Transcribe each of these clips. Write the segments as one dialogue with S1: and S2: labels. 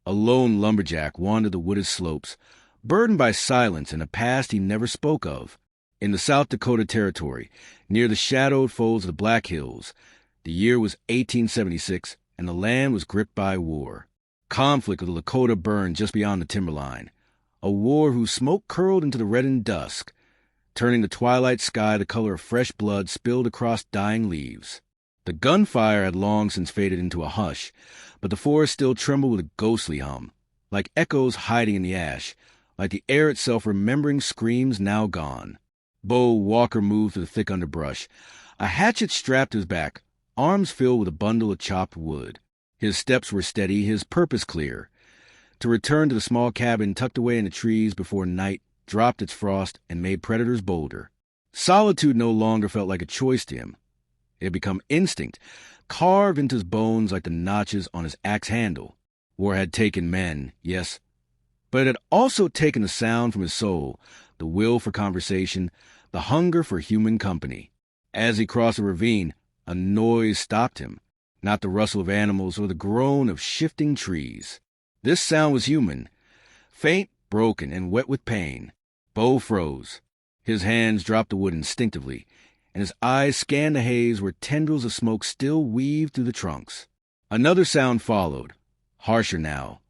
S1: A lone lumberjack wandered the wooded slopes, burdened by silence and a past he never spoke of. In the South Dakota Territory, near the shadowed folds of the Black Hills, the year was 1876, and the land was gripped by war. Conflict with the Lakota burned just beyond the timberline, a war whose smoke curled into the reddened dusk, turning the twilight sky the color of fresh blood spilled across dying leaves. The gunfire had long since faded into a hush, but the forest still trembled with a ghostly hum, like echoes hiding in the ash, like the air itself remembering screams now gone. Bo Walker moved through the thick underbrush, a hatchet strapped to his back, arms filled with a bundle of chopped wood. His steps were steady, his purpose clear, to return to the small cabin tucked away in the trees before night dropped its frost and made predators bolder. Solitude no longer felt like a choice to him. It had become instinct, carved into his bones like the notches on his axe handle. War had taken men, yes, but it had also taken the sound from his soul, the will for conversation, the hunger for human company. As he crossed a ravine, a noise stopped him, not the rustle of animals or the groan of shifting trees. This sound was human, faint, broken, and wet with pain. Bo froze. His hands dropped the wood instinctively, and his eyes scanned the haze where tendrils of smoke still weaved through the trunks. Another sound followed, harsher now.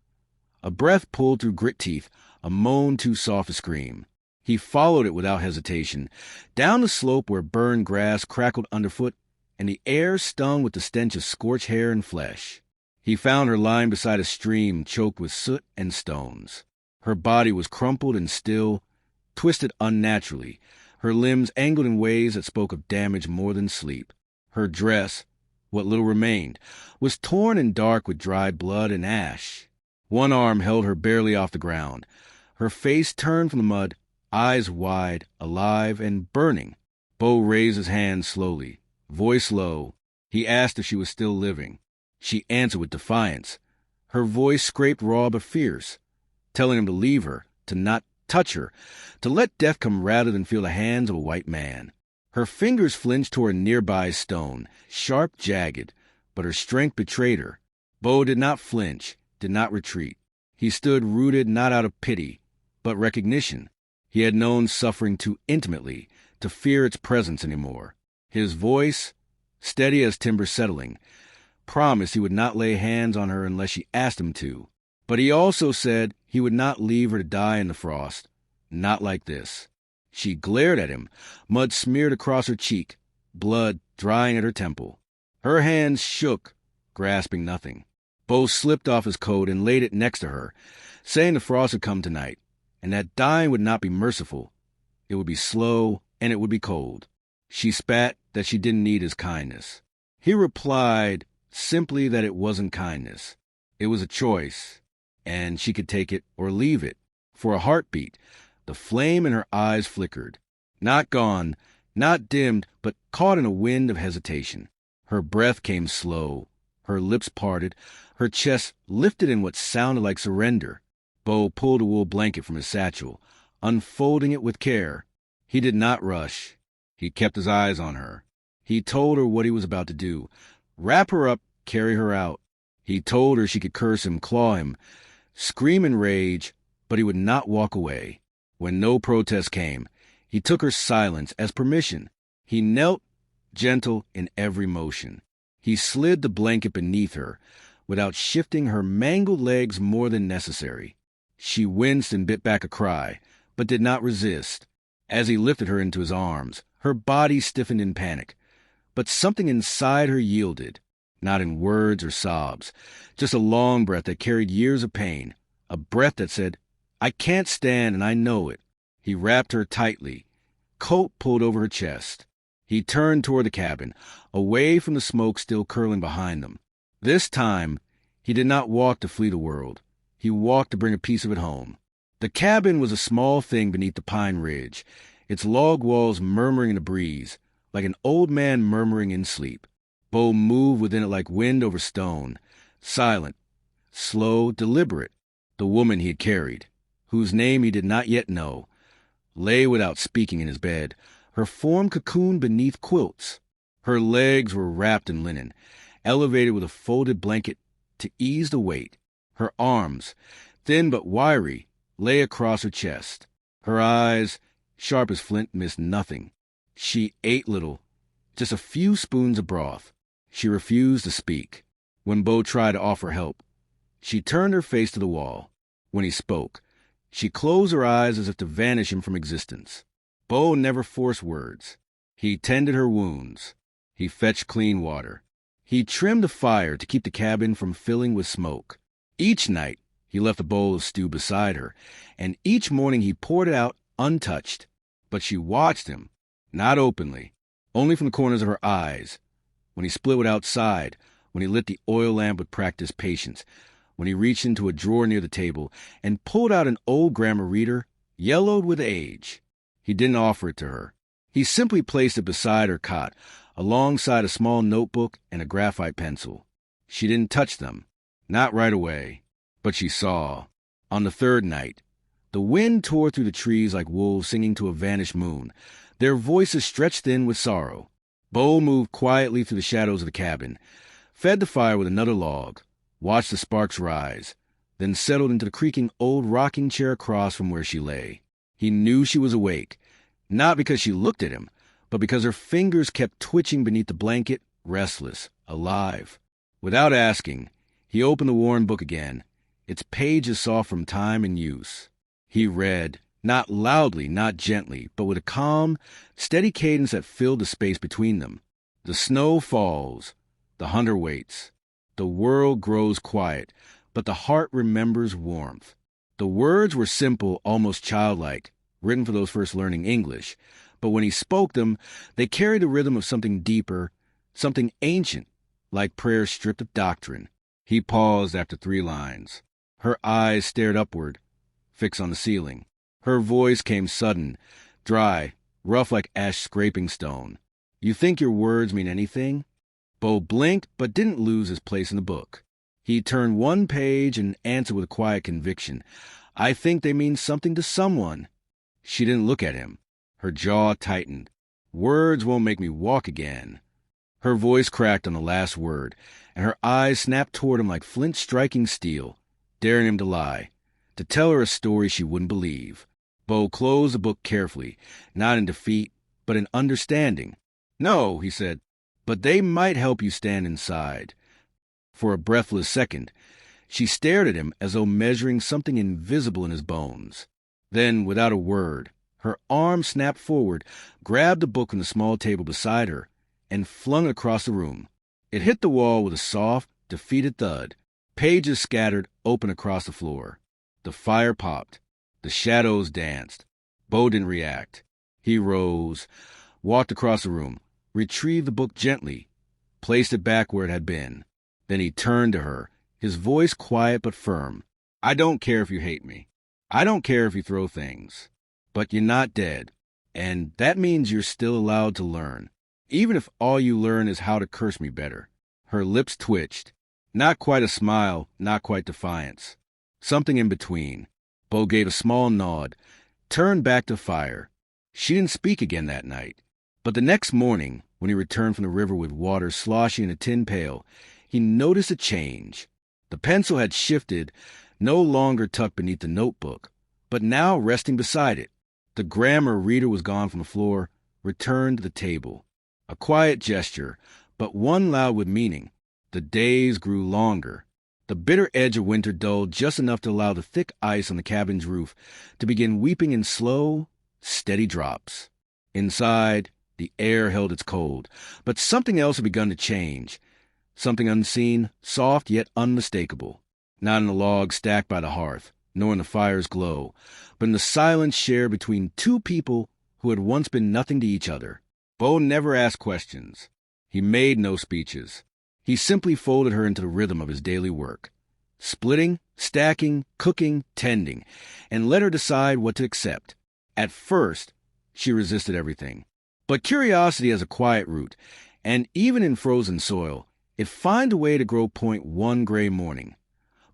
S1: A breath pulled through grit teeth, a moan too soft to scream. He followed it without hesitation, down the slope where burned grass crackled underfoot, and the air stung with the stench of scorched hair and flesh. He found her lying beside a stream choked with soot and stones. Her body was crumpled and still, twisted unnaturally, her limbs angled in ways that spoke of damage more than sleep. Her dress, what little remained, was torn and dark with dried blood and ash. One arm held her barely off the ground, her face turned from the mud, eyes wide, alive, and burning. Bo raised his hand slowly, voice low. He asked if she was still living. She answered with defiance. Her voice scraped raw but fierce, telling him to leave her, to not touch her, to let death come rather than feel the hands of a white man. Her fingers flinched toward a nearby stone, sharp, jagged, but her strength betrayed her. Bo did not flinch, did not retreat. He stood rooted not out of pity, but recognition. He had known suffering too intimately to fear its presence anymore. His voice, steady as timber settling, promised he would not lay hands on her unless she asked him to. But he also said he would not leave her to die in the frost. Not like this. She glared at him, mud smeared across her cheek, blood drying at her temple. Her hands shook, grasping nothing. Bo slipped off his coat and laid it next to her, saying the frost would come tonight, and that dying would not be merciful. It would be slow, and it would be cold. She spat that she didn't need his kindness. He replied simply that it wasn't kindness. It was a choice, and she could take it or leave it. For a heartbeat, the flame in her eyes flickered. Not gone, not dimmed, but caught in a wind of hesitation. Her breath came slow. Her lips parted. Her chest lifted in what sounded like surrender. Bo pulled a wool blanket from his satchel, unfolding it with care. He did not rush. He kept his eyes on her. He told her what he was about to do. Wrap her up, carry her out. He told her she could curse him, claw him, scream in rage, but he would not walk away. When no protest came, he took her silence as permission. He knelt, gentle in every motion. He slid the blanket beneath her, without shifting her mangled legs more than necessary. She winced and bit back a cry, but did not resist. As he lifted her into his arms, her body stiffened in panic. But something inside her yielded, not in words or sobs, just a long breath that carried years of pain, a breath that said, "I can't stand and I know it." He wrapped her tightly, coat pulled over her chest. He turned toward the cabin, away from the smoke still curling behind them. This time, he did not walk to flee the world. He walked to bring a piece of it home. The cabin was a small thing beneath the pine ridge, its log walls murmuring in the breeze, like an old man murmuring in sleep. Bo moved within it like wind over stone, silent, slow, deliberate. The woman he had carried, whose name he did not yet know, lay without speaking in his bed, her form cocooned beneath quilts. Her legs were wrapped in linen, elevated with a folded blanket to ease the weight. Her arms, thin but wiry, lay across her chest. Her eyes, sharp as flint, missed nothing. She ate little, just a few spoons of broth. She refused to speak. When Bo tried to offer help, she turned her face to the wall. When he spoke, she closed her eyes as if to vanish him from existence. Bo never forced words. He tended her wounds. He fetched clean water. He trimmed the fire to keep the cabin from filling with smoke. Each night, he left a bowl of stew beside her, and each morning he poured it out untouched. But she watched him, not openly, only from the corners of her eyes. When he split wood outside, when he lit the oil lamp with practiced patience, when he reached into a drawer near the table and pulled out an old grammar reader, yellowed with age. He didn't offer it to her. He simply placed it beside her cot, alongside a small notebook and a graphite pencil. She didn't touch them, not right away, but she saw. On the third night, the wind tore through the trees like wolves singing to a vanished moon, their voices stretched thin with sorrow. Bo moved quietly through the shadows of the cabin, fed the fire with another log, watched the sparks rise, then settled into the creaking old rocking chair across from where she lay. He knew she was awake, not because she looked at him, but because her fingers kept twitching beneath the blanket, restless, alive. Without asking, he opened the worn book again, its pages soft from time and use. He read, not loudly, not gently, but with a calm, steady cadence that filled the space between them. The snow falls, the hunter waits. The world grows quiet, but the heart remembers warmth. The words were simple, almost childlike, written for those first learning English, but when he spoke them, they carried the rhythm of something deeper, something ancient, like prayer stripped of doctrine. He paused after 3 lines. Her eyes stared upward, fixed on the ceiling. Her voice came sudden, dry, rough like ash scraping stone. You think your words mean anything? Bo blinked but didn't lose his place in the book. He turned one page and answered with quiet conviction. I think they mean something to someone. She didn't look at him. Her jaw tightened. Words won't make me walk again. Her voice cracked on the last word, and her eyes snapped toward him like flint striking steel, daring him to lie, to tell her a story she wouldn't believe. Bo closed the book carefully, not in defeat, but in understanding. No, he said, but they might help you stand inside. For a breathless second, she stared at him as though measuring something invisible in his bones. Then, without a word, her arm snapped forward, grabbed the book from the small table beside her, and flung it across the room. It hit the wall with a soft, defeated thud. Pages scattered open across the floor. The fire popped. The shadows danced. Bo didn't react. He rose, walked across the room, retrieved the book gently, placed it back where it had been. Then he turned to her, his voice quiet but firm. I don't care if you hate me. I don't care if you throw things. But you're not dead, and that means you're still allowed to learn, even if all you learn is how to curse me better. Her lips twitched. Not quite a smile, not quite defiance. Something in between. Bo gave a small nod, turned back to fire. She didn't speak again that night. But the next morning, when he returned from the river with water sloshing in a tin pail, he noticed a change. The pencil had shifted, no longer tucked beneath the notebook, but now resting beside it. The grammar reader was gone from the floor, returned to the table. A quiet gesture, but one loud with meaning. The days grew longer. The bitter edge of winter dulled just enough to allow the thick ice on the cabin's roof to begin weeping in slow, steady drops. Inside, the air held its cold, but something else had begun to change. Something unseen, soft yet unmistakable. Not in the logs stacked by the hearth, nor in the fire's glow, but in the silence shared between 2 people who had once been nothing to each other. Bo never asked questions. He made no speeches. He simply folded her into the rhythm of his daily work, splitting, stacking, cooking, tending, and let her decide what to accept. At first, she resisted everything. But curiosity has a quiet root, and even in frozen soil, it finds a way to grow point one gray morning.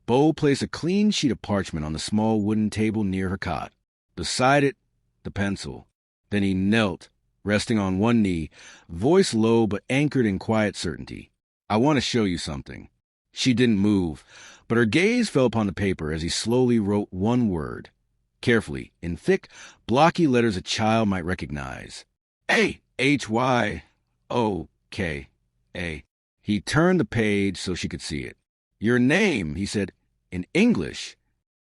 S1: Bo placed a clean sheet of parchment on the small wooden table near her cot. Beside it, the pencil. Then he knelt, resting on one knee, voice low but anchored in quiet certainty. I want to show you something. She didn't move, But her gaze fell upon the paper as he slowly wrote one word, carefully, in thick, blocky letters a child might recognize. A. H-Y-O-K-A. He turned the page so she could see it. Your name, he said, in English.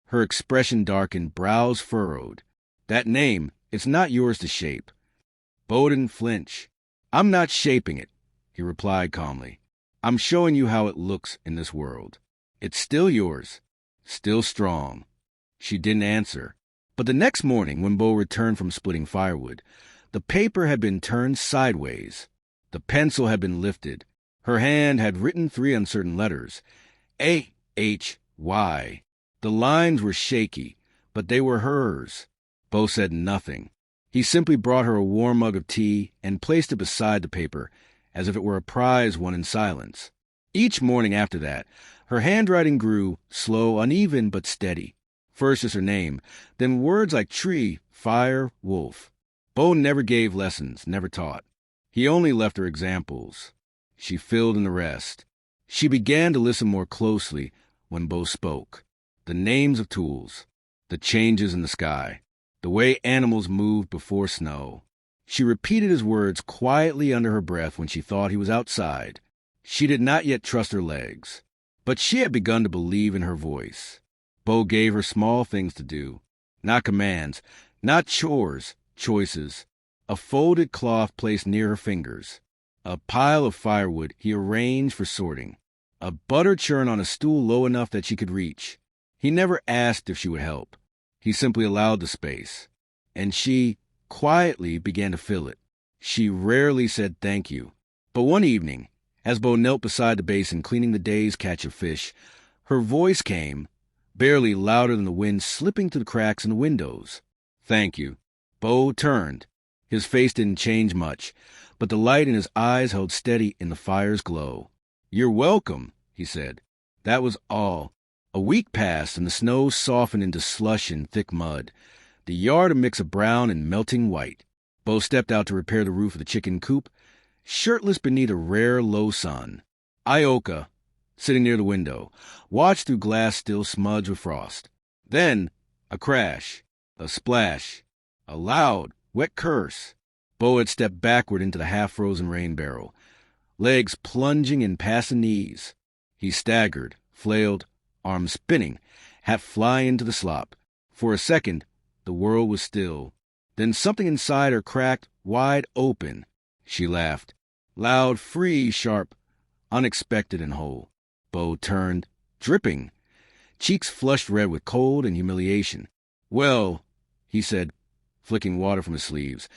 S1: Her expression darkened, brows furrowed. That name, it's not yours to shape. Bo didn't flinch. I'm not shaping it, he replied calmly. I'm showing you how it looks in this world. It's still yours, still strong. She didn't answer. But the next morning, when Bo returned from splitting firewood, the paper had been turned sideways. The pencil had been lifted. Her hand had written 3 uncertain letters. A-H-Y. The lines were shaky, but they were hers. Bo said nothing. He simply brought her a warm mug of tea and placed it beside the paper, as if it were a prize won in silence. Each morning after that, her handwriting grew, slow, uneven, but steady. First just her name, then words like tree, fire, wolf. Bo never gave lessons, never taught. He only left her examples. She filled in the rest. She began to listen more closely when Bo spoke. The names of tools, the changes in the sky, the way animals moved before snow. She repeated his words quietly under her breath when she thought he was outside. She did not yet trust her legs, but she had begun to believe in her voice. Bo gave her small things to do, not commands, not chores, choices. A folded cloth placed near her fingers. A pile of firewood he arranged for sorting. A butter churn on a stool low enough that she could reach. He never asked if she would help. He simply allowed the space. And she, quietly, began to fill it. She rarely said thank you. But one evening, as Bo knelt beside the basin cleaning the day's catch of fish, her voice came, barely louder than the wind slipping through the cracks in the windows. Thank you. Bo turned. His face didn't change much, but the light in his eyes held steady in the fire's glow. You're welcome, he said. That was all. A week passed, and the snow softened into slush and thick mud. The yard a mix of brown and melting white. Bo stepped out to repair the roof of the chicken coop, shirtless beneath a rare low sun. Ioka, sitting near the window, watched through glass still smudged with frost. Then, a crash, a splash, a loud, wet curse. Bo had stepped backward into the half-frozen rain barrel, legs plunging in past the knees. He staggered, flailed, arms spinning, hat flying into the slop. For a second, the world was still. Then something inside her cracked wide open. She laughed. Loud, free, sharp, unexpected and whole. Bo turned, dripping, cheeks flushed red with cold and humiliation. Well, he said, flicking water from his sleeves,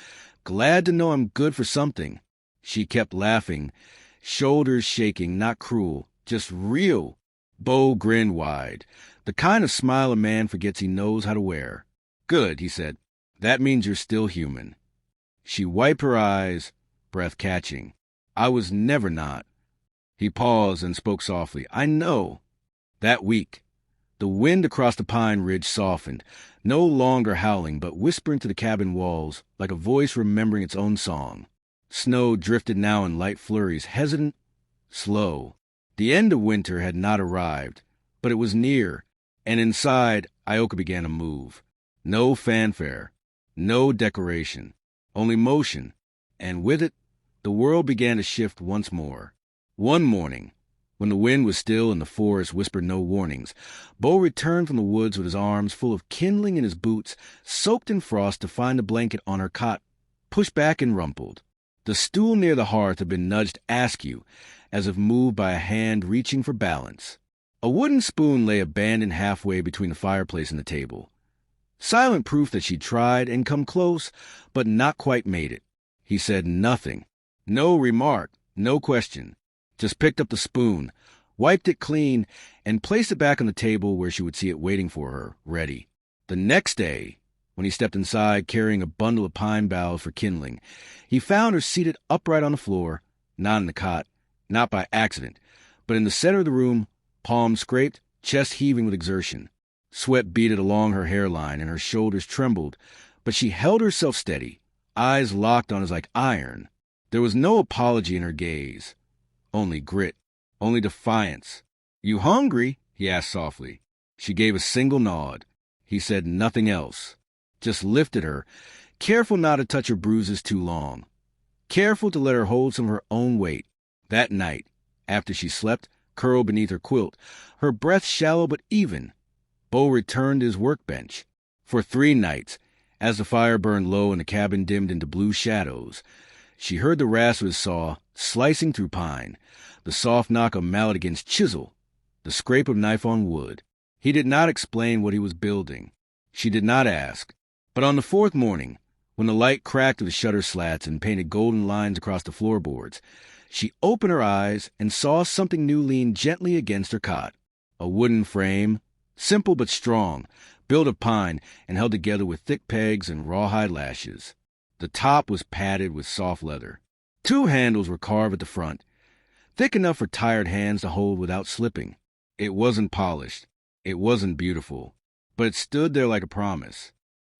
S1: glad to know I'm good for something. She kept laughing, shoulders shaking, not cruel, just real. Bo grinned wide, the kind of smile a man forgets he knows how to wear. Good, he said. That means you're still human. She wiped her eyes, breath catching. I was never not. He paused and spoke softly. I know. That week, the wind across the pine ridge softened, no longer howling, but whispering to the cabin walls like a voice remembering its own song. Snow drifted now in light flurries, hesitant, slow. The end of winter had not arrived, but it was near, and inside, Ioka began to move. No fanfare, no decoration, only motion, and with it, the world began to shift once more. One morning, when the wind was still and the forest whispered no warnings, Bo returned from the woods with his arms full of kindling and his boots soaked in frost to find the blanket on her cot pushed back and rumpled. The stool near the hearth had been nudged askew, as if moved by a hand reaching for balance. A wooden spoon lay abandoned halfway between the fireplace and the table. Silent proof that she'd tried and come close, but not quite made it. He said nothing. No remark, no question. Just picked up the spoon, wiped it clean, and placed it back on the table where she would see it waiting for her, ready. The next day, when he stepped inside carrying a bundle of pine boughs for kindling, he found her seated upright on the floor, not in the cot, not by accident, but in the center of the room, palms scraped, chest heaving with exertion. Sweat beaded along her hairline and her shoulders trembled, but she held herself steady, eyes locked on his like iron. There was no apology in her gaze. Only grit, only defiance. You hungry? he asked softly. She gave a single nod. He said nothing else. Just lifted her, careful not to touch her bruises too long. Careful to let her hold some of her own weight. That night, after she slept, curled beneath her quilt, her breath shallow but even, Bo returned to his workbench. For 3 nights, as the fire burned low and the cabin dimmed into blue shadows, she heard the rasp of his saw slicing through pine, the soft knock of mallet against chisel, the scrape of knife on wood. He did not explain what he was building. She did not ask. But on the 4th morning, when the light cracked through the shutter slats and painted golden lines across the floorboards, she opened her eyes and saw something new lean gently against her cot. A wooden frame, simple but strong, built of pine and held together with thick pegs and rawhide lashes. The top was padded with soft leather. 2 handles were carved at the front, thick enough for tired hands to hold without slipping. It wasn't polished. It wasn't beautiful, but it stood there like a promise.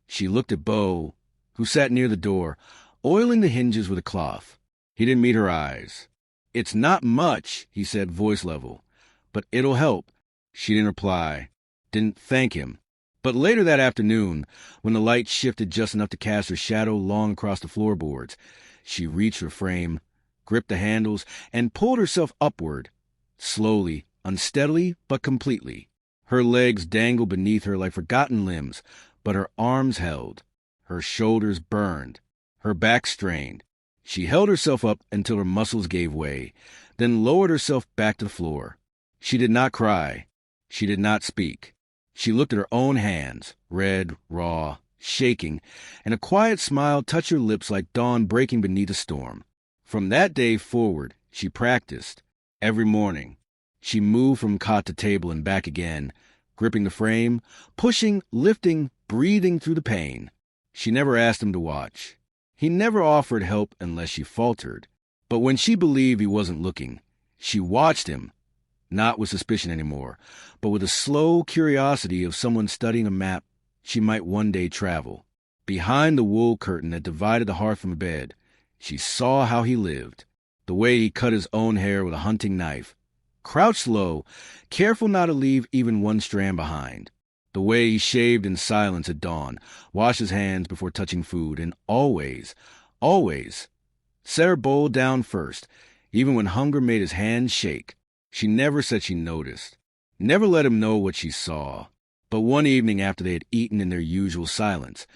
S1: She looked at Bo, who sat near the door, oiling the hinges with a cloth. He didn't meet her eyes. "It's not much," he said, voice level, "but it'll help." She didn't reply, didn't thank him. But later that afternoon, when the light shifted just enough to cast her shadow long across the floorboards, she reached her frame, gripped the handles, and pulled herself upward, slowly, unsteadily, but completely. Her legs dangled beneath her like forgotten limbs, but her arms held. Her shoulders burned. Her back strained. She held herself up until her muscles gave way, then lowered herself back to the floor. She did not cry. She did not speak. She looked at her own hands, red, raw, shaking, and a quiet smile touched her lips like dawn breaking beneath a storm. From that day forward, she practiced. Every morning, she moved from cot to table and back again, gripping the frame, pushing, lifting, breathing through the pain. She never asked him to watch. He never offered help unless she faltered. But when she believed he wasn't looking, she watched him, not with suspicion anymore, but with the slow curiosity of someone studying a map she might one day travel. Behind the wool curtain that divided the hearth from the bed, she saw how he lived, the way he cut his own hair with a hunting knife, crouched low, careful not to leave even one strand behind, the way he shaved in silence at dawn, washed his hands before touching food, and always set her bowl down first, even when hunger made his hands shake. She never said she noticed, never let him know what she saw. But one evening after they had eaten in their usual silence,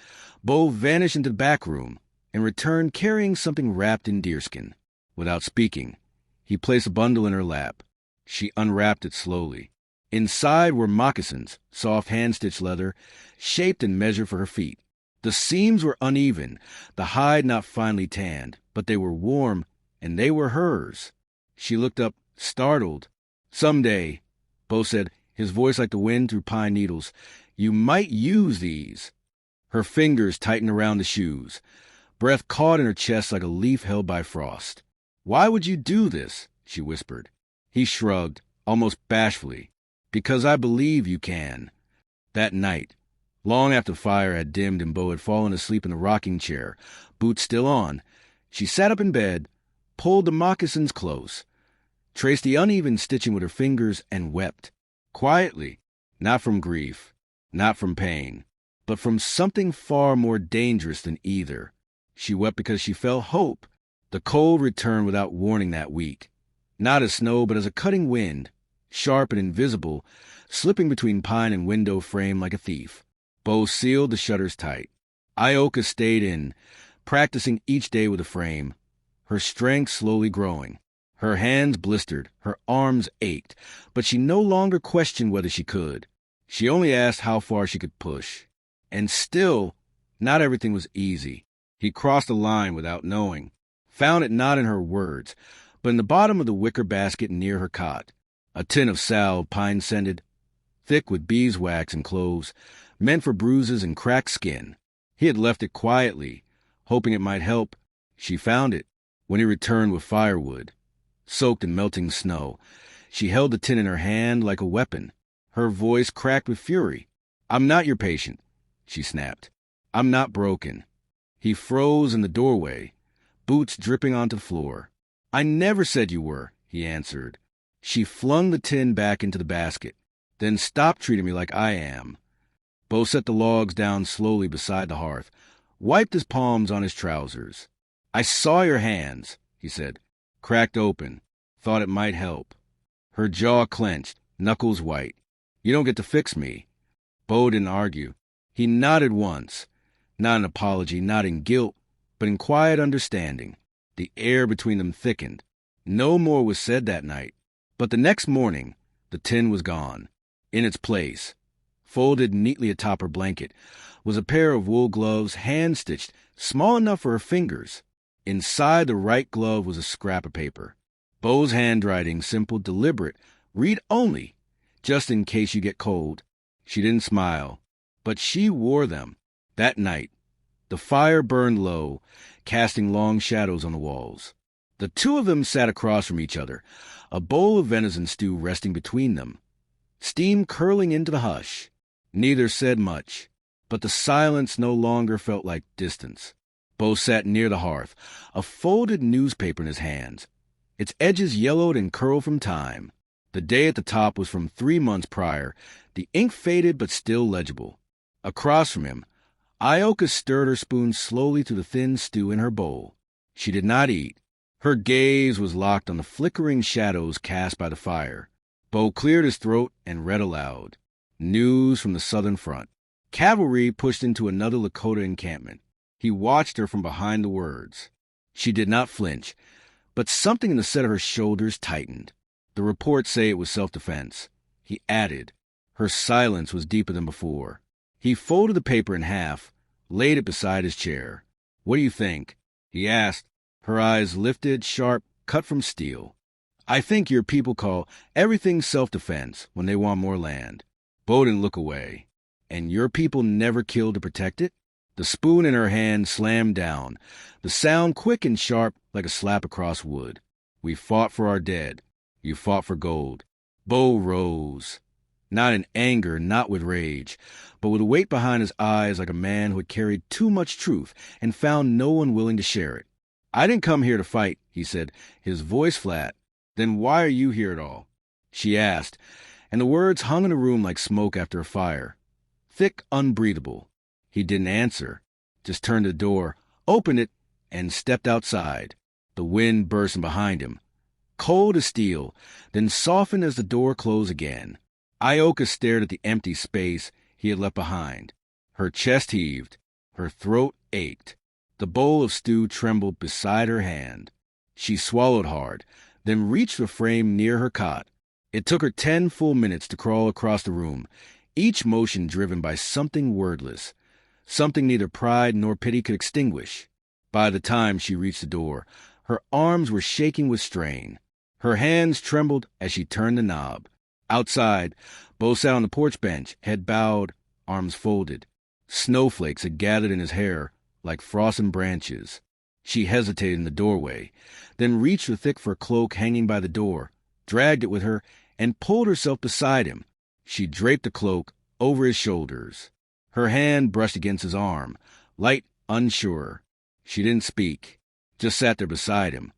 S1: Bo vanished into the back room and returned carrying something wrapped in deerskin. Without speaking, he placed a bundle in her lap. She unwrapped it slowly. Inside were moccasins, soft hand-stitched leather, shaped and measured for her feet. The seams were uneven, the hide not finely tanned, but they were warm, and they were hers. She looked up, startled. "Someday," Bo said, his voice like the wind through pine needles, "you might use these." Her fingers tightened around the shoes. Breath caught in her chest like a leaf held by frost. "Why would you do this?" she whispered. He shrugged, almost bashfully. "Because I believe you can." That night, long after the fire had dimmed and Bo had fallen asleep in the rocking chair, boots still on, she sat up in bed, pulled the moccasins close, traced the uneven stitching with her fingers, and wept. Quietly, not from grief, not from pain, but from something far more dangerous than either. She wept because she felt hope. The cold returned without warning that week, not as snow but as a cutting wind, sharp and invisible, slipping between pine and window frame like a thief. Bo sealed the shutters tight. Ioka stayed in, practicing each day with the frame, her strength slowly growing. Her hands blistered, her arms ached, but she no longer questioned whether she could. She only asked how far she could push. And still, not everything was easy. He crossed the line without knowing, found it not in her words, but in the bottom of the wicker basket near her cot. A tin of salve, pine-scented, thick with beeswax and cloves, meant for bruises and cracked skin. He had left it quietly, hoping it might help. She found it when he returned with firewood, soaked in melting snow. She held the tin in her hand like a weapon. Her voice cracked with fury. "I'm not your patient," she snapped. "I'm not broken." He froze in the doorway, boots dripping onto the floor. "I never said you were," he answered. She flung the tin back into the basket. Then stop treating me like I am. Bo set the logs down slowly beside the hearth, wiped his palms on his trousers. I saw your hands, he said, cracked open. Thought it might help. Her jaw clenched, knuckles white. You don't get to fix me. Bo didn't argue. He nodded once, not in apology, not in guilt, but in quiet understanding. The air between them thickened. No more was said that night. But the next morning, the tin was gone. In its place, folded neatly atop her blanket, was a pair of wool gloves, hand-stitched, small enough for her fingers. Inside the right glove was a scrap of paper. Bo's handwriting, simple, deliberate, read only, just in case you get cold. She didn't smile, but she wore them. That night, the fire burned low, casting long shadows on the walls. The two of them sat across from each other, a bowl of venison stew resting between them, steam curling into the hush. Neither said much, but the silence no longer felt like distance. Bo sat near the hearth, a folded newspaper in his hands, its edges yellowed and curled from time. The day at the top was from 3 months prior, the ink faded but still legible. Across from him, Ioka stirred her spoon slowly through the thin stew in her bowl. She did not eat. Her gaze was locked on the flickering shadows cast by the fire. Bo cleared his throat and read aloud. News from the southern front. Cavalry pushed into another Lakota encampment. He watched her from behind the words. She did not flinch, but something in the set of her shoulders tightened. The reports say it was self-defense. He added. Her silence was deeper than before. He folded the paper in half, laid it beside his chair. What do you think? He asked, her eyes lifted, sharp, cut from steel. I think your people call everything self-defense when they want more land. Bo didn't look away. And your people never kill to protect it? The spoon in her hand slammed down, the sound quick and sharp like a slap across wood. We fought for our dead. You fought for gold. Bo rose. Not in anger, not with rage, but with a weight behind his eyes like a man who had carried too much truth and found no one willing to share it. I didn't come here to fight, he said, his voice flat. Then why are you here at all? She asked, and the words hung in the room like smoke after a fire. Thick, unbreathable. He didn't answer, just turned to the door, opened it, and stepped outside. The wind bursting behind him, cold as steel, then softened as the door closed again. Ioka stared at the empty space he had left behind. Her chest heaved, her throat ached. The bowl of stew trembled beside her hand. She swallowed hard, then reached the frame near her cot. It took her 10 full minutes to crawl across the room, each motion driven by something wordless, something neither pride nor pity could extinguish. By the time she reached the door, her arms were shaking with strain. Her hands trembled as she turned the knob. Outside, Bo sat on the porch bench, head bowed, arms folded. Snowflakes had gathered in his hair like frozen branches. She hesitated in the doorway, then reached the thick fur cloak hanging by the door, dragged it with her, and pulled herself beside him. She draped the cloak over his shoulders. Her hand brushed against his arm, light, unsure. She didn't speak, just sat there beside him,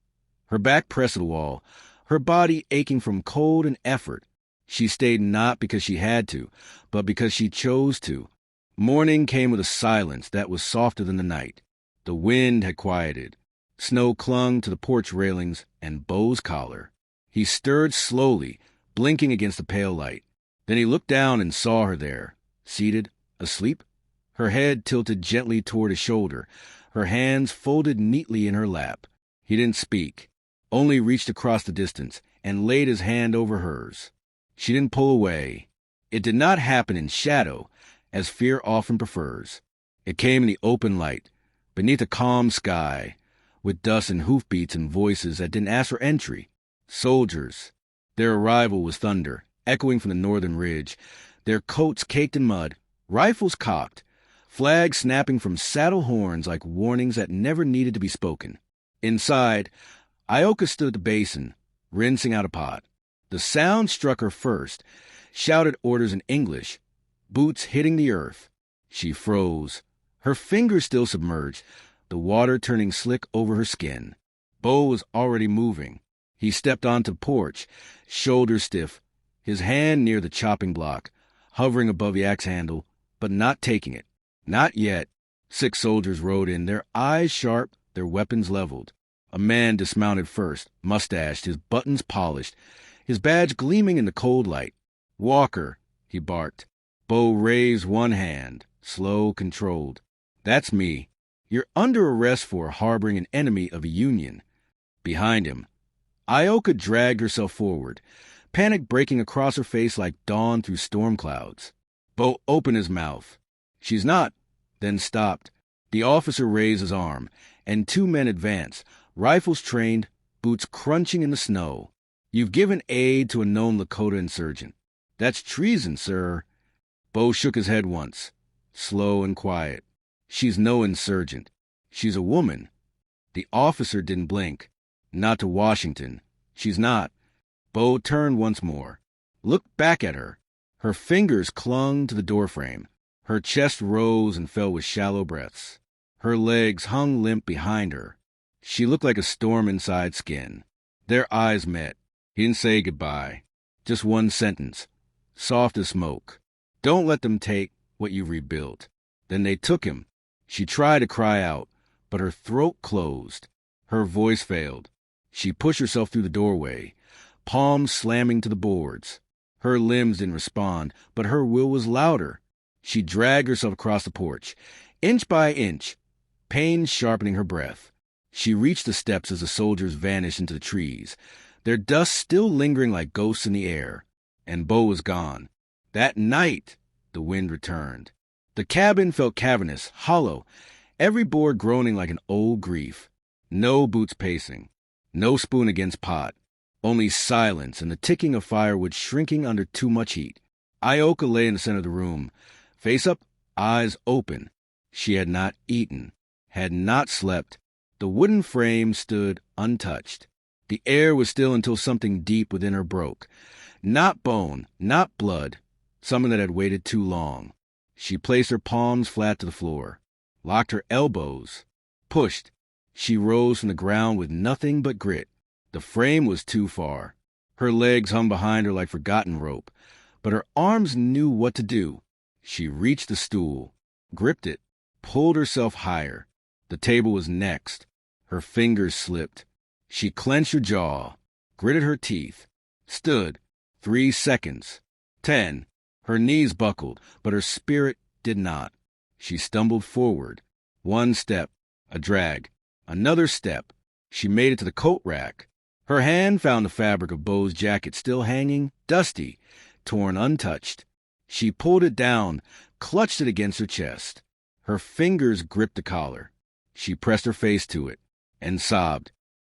S1: her back pressed to the wall, her body aching from cold and effort. She stayed not because she had to, but because she chose to. Morning came with a silence that was softer than the night. The wind had quieted. Snow clung to the porch railings and Bo's collar. He stirred slowly, blinking against the pale light. Then he looked down and saw her there, seated, asleep, her head tilted gently toward his shoulder, her hands folded neatly in her lap. He didn't speak, only reached across the distance and laid his hand over hers. She didn't pull away. It did not happen in shadow, as fear often prefers. It came in the open light, beneath a calm sky, with dust and hoofbeats and voices that didn't ask for entry. Soldiers. Their arrival was thunder, echoing from the northern ridge, their coats caked in mud, rifles cocked, flags snapping from saddle horns like warnings that never needed to be spoken. Inside, Ioka stood at the basin, rinsing out a pot. The sound struck her first, shouted orders in English, boots hitting the earth. She froze, her fingers still submerged, the water turning slick over her skin. Bo was already moving. He stepped onto the porch, shoulders stiff, his hand near the chopping block, hovering above the axe handle, but not taking it. Not yet. 6 soldiers rode in, their eyes sharp, their weapons leveled. A man dismounted first, mustached, his buttons polished, his badge gleaming in the cold light. "Walker," he barked. Bo raised one hand, slow, controlled. "That's me. You're under arrest for harboring an enemy of a union." Behind him, Ioka dragged herself forward, panic breaking across her face like dawn through storm clouds. Bo opened his mouth. "She's not," then stopped. The officer raised his arm, and 2 men advanced, rifles trained, boots crunching in the snow. "You've given aid to a known Lakota insurgent." "That's treason, sir." Bo shook his head once, slow and quiet. "She's no insurgent. She's a woman." The officer didn't blink. "Not to Washington. She's not." Bo turned once more. "Look back at her." Her fingers clung to the doorframe. Her chest rose and fell with shallow breaths. Her legs hung limp behind her. She looked like a storm inside skin. Their eyes met. He didn't say goodbye. Just one sentence, soft as smoke. "Don't let them take what you've rebuilt." Then they took him. She tried to cry out, but her throat closed. Her voice failed. She pushed herself through the doorway, palms slamming to the boards. Her limbs didn't respond, but her will was louder. She dragged herself across the porch, inch by inch, pain sharpening her breath. She reached the steps as the soldiers vanished into the trees, their dust still lingering like ghosts in the air. And Bo was gone. That night, the wind returned. The cabin felt cavernous, hollow, every board groaning like an old grief. No boots pacing, no spoon against pot, only silence and the ticking of firewood shrinking under too much heat. Ioka lay in the center of the room, face up, eyes open. She had not eaten, had not slept. The wooden frame stood untouched. The air was still until something deep within her broke. Not bone, not blood, something that had waited too long. She placed her palms flat to the floor, locked her elbows, pushed. She rose from the ground with nothing but grit. The frame was too far. Her legs hung behind her like forgotten rope, but her arms knew what to do. She reached the stool, gripped it, pulled herself higher. The table was next. Her fingers slipped. She clenched her jaw, gritted her teeth, stood. 3 seconds. 10. Her knees buckled, but her spirit did not. She stumbled forward. 1 step, a drag. Another step. She made it to the coat rack. Her hand found the fabric of Bo's jacket still hanging, dusty, torn untouched. She pulled it down, clutched it against her chest. Her fingers gripped the collar. She pressed her face to it and sobbed.